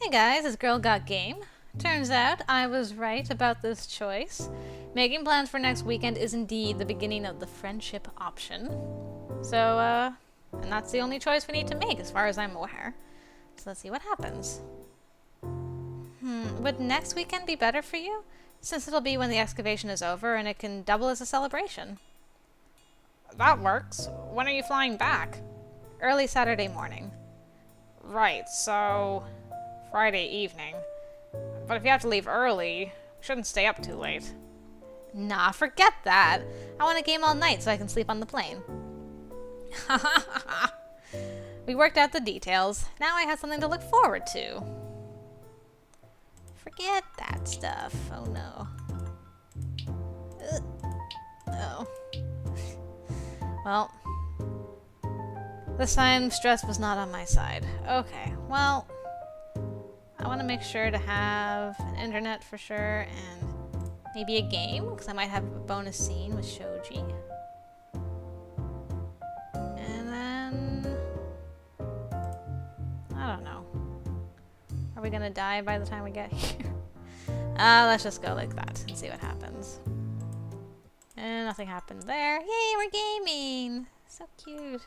Hey guys, it's Girl Got Game. Turns out I was right about this choice. Making plans for next weekend is indeed the beginning of the friendship option. So, and that's the only choice we need to make as far as I'm aware. So let's see what happens. Would next weekend be better for you? Since it'll be when the excavation is over and it can double as a celebration. That works. When are you flying back? Early Saturday morning. Right, so Friday evening. But if you have to leave early, we shouldn't stay up too late. Nah, forget that. I want to game all night so I can sleep on the plane. We worked out the details. Now I have something to look forward to. Forget that stuff. Oh no. Oh. Well, this time stress was not on my side. Okay, well, I want to make sure to have an internet for sure and maybe a game, because I might have a bonus scene with Shoji. And then, I don't know. Are we gonna die by the time we get here? Let's just go like that and see what happens. And nothing happened there. Yay, we're gaming! So cute.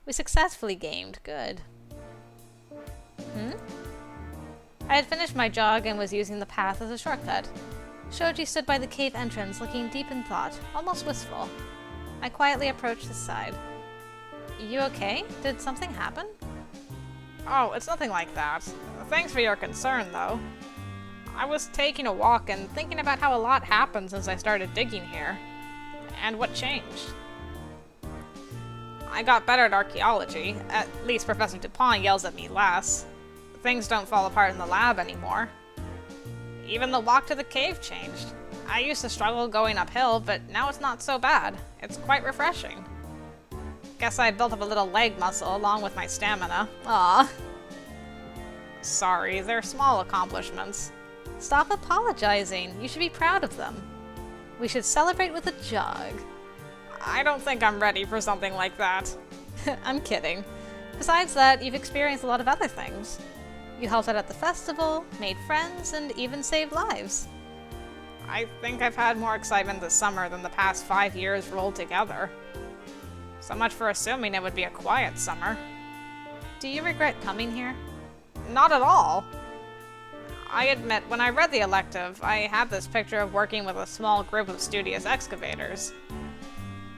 We successfully gamed. Good. I had finished my jog and was using the path as a shortcut. Shoji stood by the cave entrance, looking deep in thought, almost wistful. I quietly approached his side. You okay? Did something happen? Oh, it's nothing like that. Thanks for your concern, though. I was taking a walk and thinking about how a lot happened since I started digging here. And what changed. I got better at archaeology. At least Professor Dupont yells at me less. Things don't fall apart in the lab anymore. Even the walk to the cave changed. I used to struggle going uphill, but now it's not so bad. It's quite refreshing. Guess I built up a little leg muscle along with my stamina. Aw. Sorry, they're small accomplishments. Stop apologizing. You should be proud of them. We should celebrate with a jog. I don't think I'm ready for something like that. I'm kidding. Besides that, you've experienced a lot of other things. You helped out at the festival, made friends, and even saved lives. I think I've had more excitement this summer than the past 5 years rolled together. So much for assuming it would be a quiet summer. Do you regret coming here? Not at all. I admit, when I read the elective, I had this picture of working with a small group of studious excavators.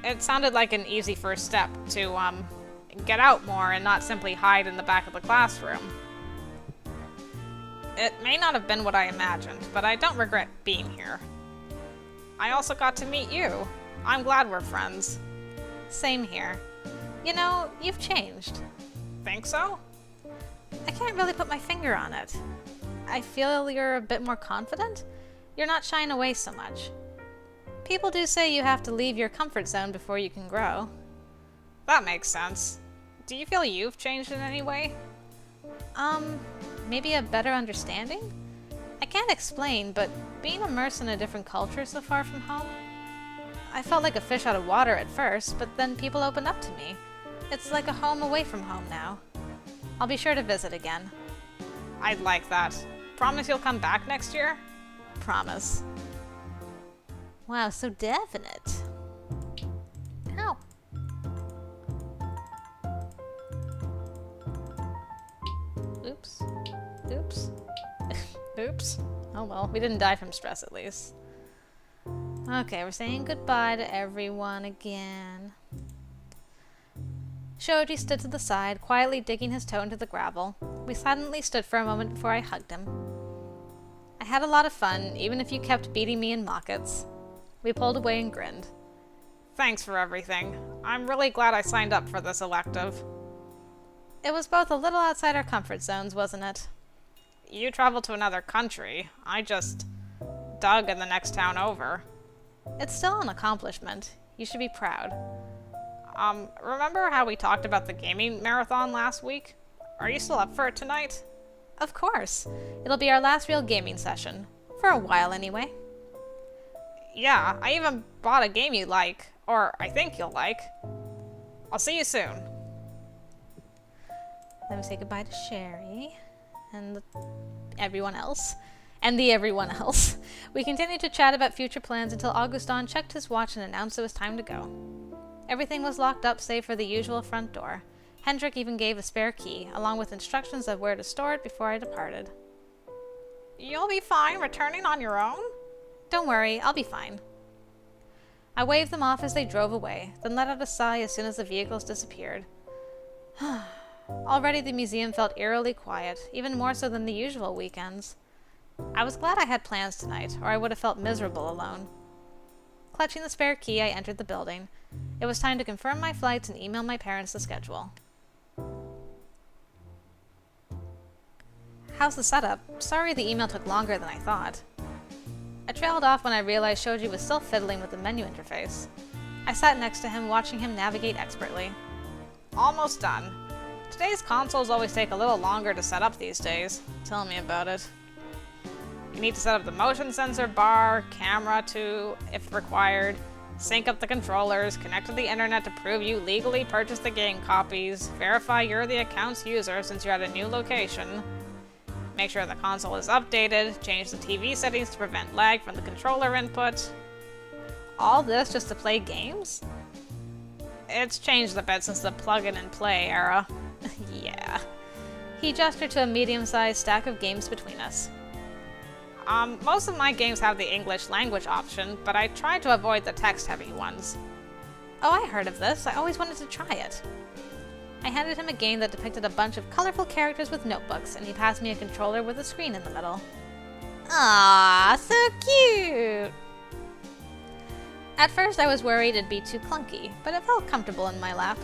It sounded like an easy first step to, get out more and not simply hide in the back of the classroom. It may not have been what I imagined, but I don't regret being here. I also got to meet you. I'm glad we're friends. Same here. You know, you've changed. Think so? I can't really put my finger on it. I feel you're a bit more confident. You're not shying away so much. People do say you have to leave your comfort zone before you can grow. That makes sense. Do you feel you've changed in any way? Maybe a better understanding? I can't explain, but being immersed in a different culture so far from home, I felt like a fish out of water at first, but then people opened up to me. It's like a home away from home now. I'll be sure to visit again. I'd like that. Promise you'll come back next year? Promise. Wow, so definite. Ow. Oops. Oops. Oops. Oh well, we didn't die from stress at least. Okay, we're saying goodbye to everyone again. Shoji stood to the side, quietly digging his toe into the gravel. We silently stood for a moment before I hugged him. I had a lot of fun, even if you kept beating me in mockets. We pulled away and grinned. Thanks for everything. I'm really glad I signed up for this elective. It was both a little outside our comfort zones, wasn't it? You traveled to another country. I just dug in the next town over. It's still an accomplishment. You should be proud. Remember how we talked about the gaming marathon last week? Are you still up for it tonight? Of course. It'll be our last real gaming session. For a while, anyway. Yeah, I even bought a game you like. Or I think you'll like. I'll see you soon. Let me say goodbye to Sherry. and everyone else. And the everyone else. We continued to chat about future plans until Augustin checked his watch and announced it was time to go. Everything was locked up save for the usual front door. Hendrik even gave a spare key, along with instructions of where to store it before I departed. You'll be fine returning on your own? Don't worry, I'll be fine. I waved them off as they drove away, then let out a sigh as soon as the vehicles disappeared. Already the museum felt eerily quiet, even more so than the usual weekends. I was glad I had plans tonight, or I would have felt miserable alone. Clutching the spare key, I entered the building. It was time to confirm my flights and email my parents the schedule. How's the setup? Sorry the email took longer than I thought. I trailed off when I realized Shoji was still fiddling with the menu interface. I sat next to him, watching him navigate expertly. Almost done. Today's consoles always take a little longer to set up these days. Tell me about it. You need to set up the motion sensor bar, camera too, if required, sync up the controllers, connect to the internet to prove you legally purchased the game copies, verify you're the account's user since you're at a new location, make sure the console is updated, change the TV settings to prevent lag from the controller input. All this just to play games? It's changed a bit since the plug-in-and-play era. Yeah. He gestured to a medium-sized stack of games between us. Most of my games have the English language option, but I try to avoid the text-heavy ones. Oh, I heard of this. I always wanted to try it. I handed him a game that depicted a bunch of colorful characters with notebooks, and he passed me a controller with a screen in the middle. Ah, so cute! At first I was worried it'd be too clunky, but it felt comfortable in my lap.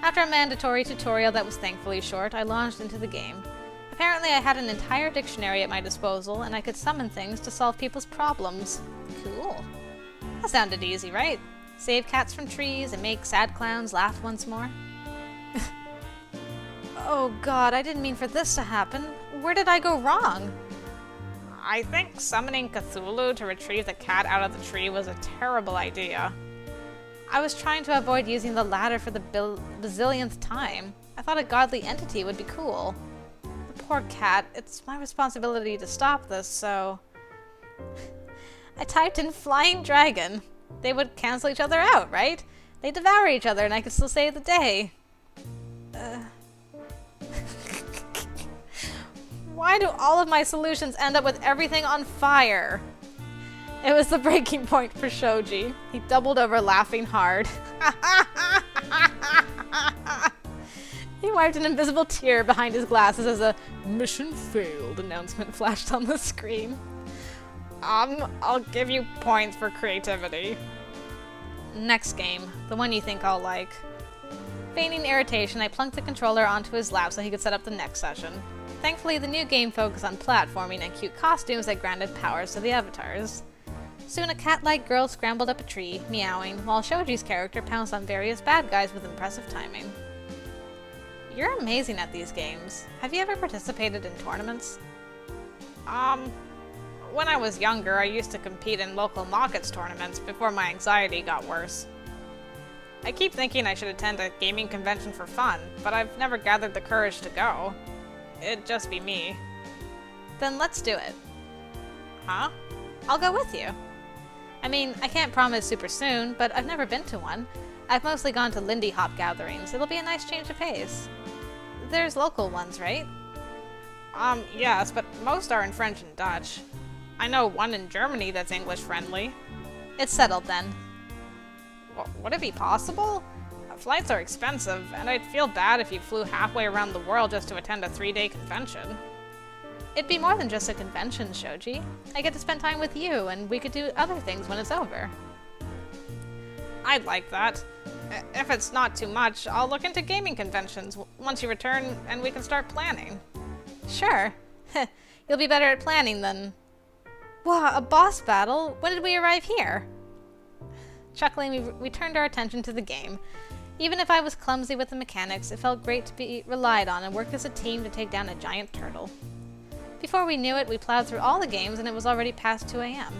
After a mandatory tutorial that was thankfully short, I launched into the game. Apparently I had an entire dictionary at my disposal, and I could summon things to solve people's problems. Cool. That sounded easy, right? Save cats from trees and make sad clowns laugh once more. Oh god, I didn't mean for this to happen. Where did I go wrong? I think summoning Cthulhu to retrieve the cat out of the tree was a terrible idea. I was trying to avoid using the ladder for the bazillionth time. I thought a godly entity would be cool. The poor cat, it's my responsibility to stop this, so... I typed in flying dragon. They would cancel each other out, right? They devour each other and I could still save the day. Why do all of my solutions end up with everything on fire? It was the breaking point for Shoji. He doubled over laughing hard. He wiped an invisible tear behind his glasses as a "mission failed" announcement flashed on the screen. I'll give you points for creativity. Next game, the one you think I'll like. Feigning irritation, I plunked the controller onto his lap so he could set up the next session. Thankfully, the new game focused on platforming and cute costumes that granted powers to the avatars. Soon a cat-like girl scrambled up a tree, meowing, while Shoji's character pounced on various bad guys with impressive timing. You're amazing at these games. Have you ever participated in tournaments? When I was younger, I used to compete in local markets tournaments before my anxiety got worse. I keep thinking I should attend a gaming convention for fun, but I've never gathered the courage to go. It'd just be me. Then let's do it. Huh? I'll go with you. I mean, I can't promise super soon, but I've never been to one. I've mostly gone to Lindy Hop gatherings. It'll be a nice change of pace. There's local ones, right? Yes, but most are in French and Dutch. I know one in Germany that's English friendly. It's settled then. Well, would it be possible? Flights are expensive, and I'd feel bad if you flew halfway around the world just to attend a 3-day convention. It'd be more than just a convention, Shoji. I get to spend time with you, and we could do other things when it's over. I'd like that. If it's not too much, I'll look into gaming conventions once you return and we can start planning. Sure. You'll be better at planning than... Wow, a boss battle? When did we arrive here? Chuckling, we turned our attention to the game. Even if I was clumsy with the mechanics, it felt great to be relied on and work as a team to take down a giant turtle. Before we knew it, we plowed through all the games and it was already past 2 a.m.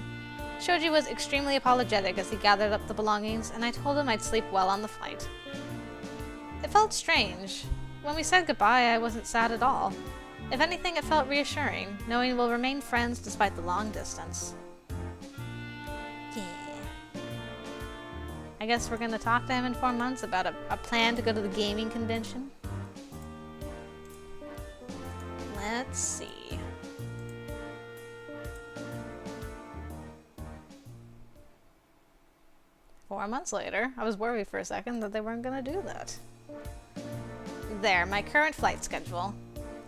Shoji was extremely apologetic as he gathered up the belongings, and I told him I'd sleep well on the flight. It felt strange. When we said goodbye, I wasn't sad at all. If anything, it felt reassuring, knowing we'll remain friends despite the long distance. Yeah. I guess we're gonna talk to him in 4 months about a plan to go to the gaming convention. Let's see. Four months later, I was worried for a second that they weren't gonna do that. There, my current flight schedule.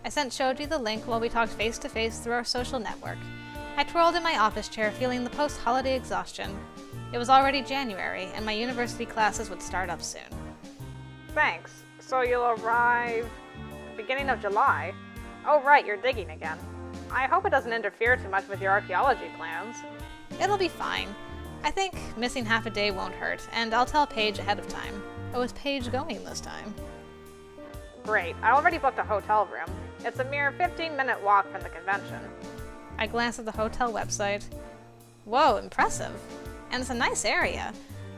I sent Shoji the link while we talked face-to-face through our social network. I twirled in my office chair, feeling the post-holiday exhaustion. It was already January, and my university classes would start up soon. Thanks. So you'll arrive beginning of July? Oh right, you're digging again. I hope it doesn't interfere too much with your archaeology plans. It'll be fine. I think missing half a day won't hurt, and I'll tell Paige ahead of time. Oh, is Paige going this time? Great. I already booked a hotel room. It's a mere 15-minute walk from the convention. I glanced at the hotel website. Whoa, impressive. And it's a nice area.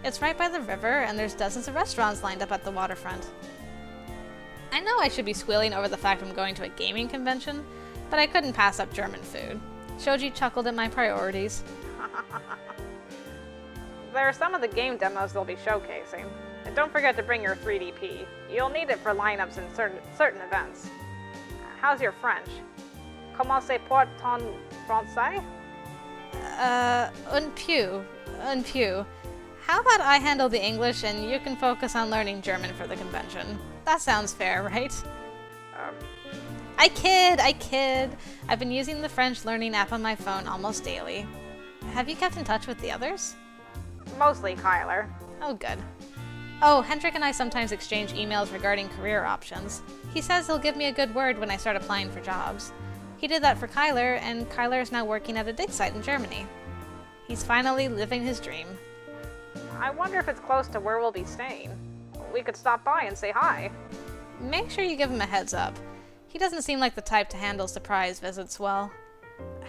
It's right by the river, and there's dozens of restaurants lined up at the waterfront. I know I should be squealing over the fact I'm going to a gaming convention, but I couldn't pass up German food. Shoji chuckled at my priorities. There are some of the game demos they'll be showcasing. And don't forget to bring your 3DP. You'll need it for lineups in certain events. How's your French? Comment se porte ton français? Un peu. How about I handle the English and you can focus on learning German for the convention? That sounds fair, right? I kid. I've been using the French learning app on my phone almost daily. Have you kept in touch with the others? Mostly Kyler. Oh, good. Oh, Hendrik and I sometimes exchange emails regarding career options. He says he'll give me a good word when I start applying for jobs. He did that for Kyler, and Kyler is now working at a dig site in Germany. He's finally living his dream. I wonder if it's close to where we'll be staying. We could stop by and say hi. Make sure you give him a heads up. He doesn't seem like the type to handle surprise visits well.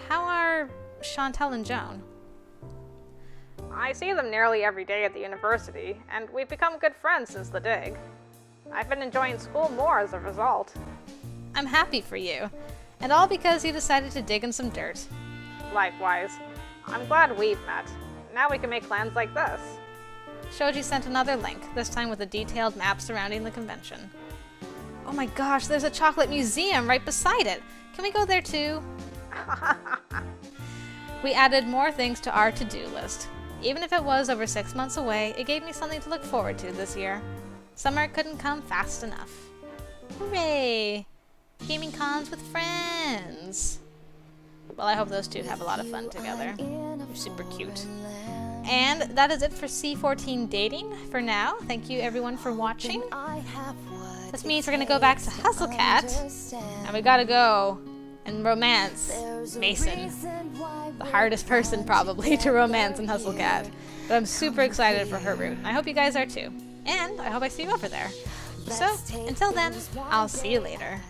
How are Chantal and Joan? I see them nearly every day at the university, and we've become good friends since the dig. I've been enjoying school more as a result. I'm happy for you, and all because you decided to dig in some dirt. Likewise. I'm glad we've met. Now we can make plans like this. Shoji sent another link, this time with a detailed map surrounding the convention. Oh my gosh, there's a chocolate museum right beside it! Can we go there too? We added more things to our to-do list. Even if it was over 6 months away, it gave me something to look forward to this year. Summer couldn't come fast enough. Hooray! Gaming cons with friends! Well, I hope those two have a lot of fun together. They're super cute. And that is it for C14 dating for now. Thank you everyone for watching. This means we're gonna go back to Hustlecat, and we gotta go and romance Mason. The hardest person probably to romance in Hustlecat. But I'm super excited for her route, and I hope you guys are too. And I hope I see you over there. So, until then, I'll see you later.